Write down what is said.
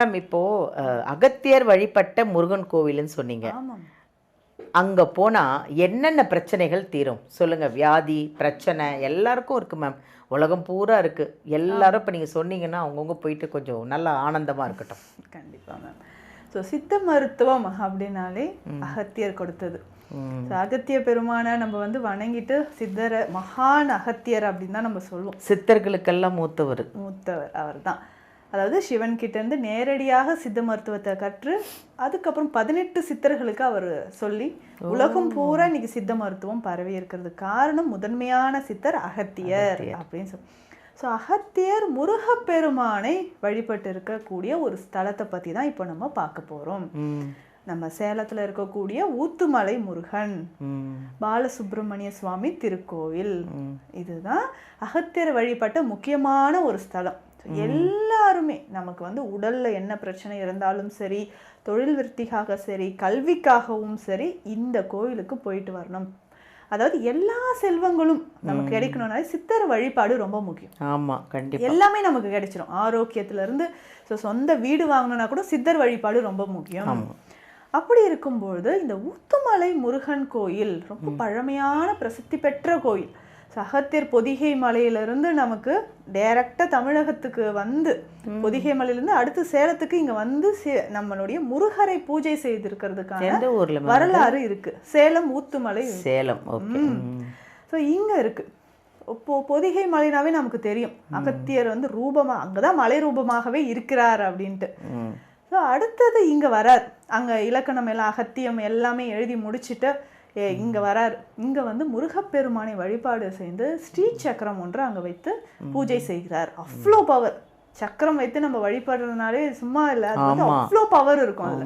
Ma'am இப்போ அகத்தியர் வழிபட்ட முருகன் கோவில்னு சொன்னீங்க. ஆமாம். அங்க போனா என்னென்ன பிரச்சனைகள் தீரும் சொல்லுங்க? வியாதி பிரச்சனை எல்லாருக்கும் இருக்கு மேம். உலகம் பூரா இருக்கு. எல்லாரும் இப்போ நீங்கள் சொன்னீங்கன்னா அவங்கவுங்க போயிட்டு கொஞ்சம் நல்லா ஆனந்தமா இருக்கட்டும். கண்டிப்பாக மேம். ஸோ சித்த மருத்துவம் அப்படின்னாலே அகத்தியர் கொடுத்தது. அகத்திய பெருமானை நம்ம வந்து வணங்கிட்டு சித்தரை மகான் அகத்தியர் அப்படின்னு தான் நம்ம சொல்லுவோம். சித்தர்களுக்கெல்லாம் மூத்தவர் அவர் தான். அதாவது சிவன் கிட்டேருந்து நேரடியாக சித்த மருத்துவத்தை கற்று அதுக்கப்புறம் 18 சித்தர்களுக்கு அவர் சொல்லி உலகம் பூரா இன்னைக்கு சித்த மருத்துவம் பரவி இருக்கிறது காரணம் முதன்மையான சித்தர் அகத்தியர் அப்படின்னு சொல்லி. ஸோ அகத்தியர் முருகப்பெருமானை வழிபட்டு இருக்கக்கூடிய ஒரு ஸ்தலத்தை பற்றி தான் இப்போ நம்ம பார்க்க போகிறோம். நம்ம சேலத்தில் இருக்கக்கூடிய ஊத்துமலை முருகன் பாலசுப்ரமணிய சுவாமி திருக்கோவில், இதுதான் அகத்தியர் வழிபட்ட முக்கியமான ஒரு ஸ்தலம். எல்லாருமே நமக்கு வந்து உடல்ல என்ன பிரச்சனை இருந்தாலும் சரி, தொழில் விருத்திக்காக சரி, கல்விக்காகவும் சரி, இந்த கோவிலுக்கு போயிட்டு வரணும். அதாவது எல்லா செல்வங்களும் நமக்கு கிடைக்கணும்னா சித்தர் வழிபாடு ரொம்ப முக்கியம். ஆமா, கண்டிப்பா எல்லாமே நமக்கு கிடைச்சிடும். ஆரோக்கியத்துல இருந்து சொந்த வீடு வாங்கணும்னா கூட சித்தர் வழிபாடு ரொம்ப முக்கியம். அப்படி இருக்கும்பொழுது இந்த ஊத்துமலை முருகன் கோயில் ரொம்ப பழமையான பிரசித்தி பெற்ற கோயில். அகத்தியர் பொதிகை மலையிலிருந்து நமக்கு டைரக்டா தமிழகத்துக்கு வந்து பொதிகை மலையிலிருந்து அடுத்து சேலத்துக்கு இங்க வந்து நம்மளுடைய முருகரை பூஜை செய்திருக்கிறதுக்கான வரலாறு இருக்கு. சேலம் ஊத்துமலை, சேலம். ஸோ இங்க இருக்கு. இப்போ பொதிகை மலைனாவே நமக்கு தெரியும் அகத்தியர் வந்து ரூபமா அங்கதான் மலை ரூபமாகவே இருக்கிறார் அப்படின்ட்டு. ஸோ அடுத்தது இங்க வரார். அங்க இலக்கணம் எல்லாம் அகத்தியம் எல்லாமே எழுதி முடிச்சுட்டு இங்க வரார். இங்க வந்து முருகப்பெருமானை வழிபாடு செய்து ஸ்ரீ சக்கரம் ஒன்று அங்க வைத்து பூஜை செய்கிறார். அவ்வளோ பவர். சக்கரம் வைத்து நம்ம வழிபடுறதுனாலே சும்மா இல்லை, அது வந்து அவ்வளோ பவர் இருக்கும் அதுல.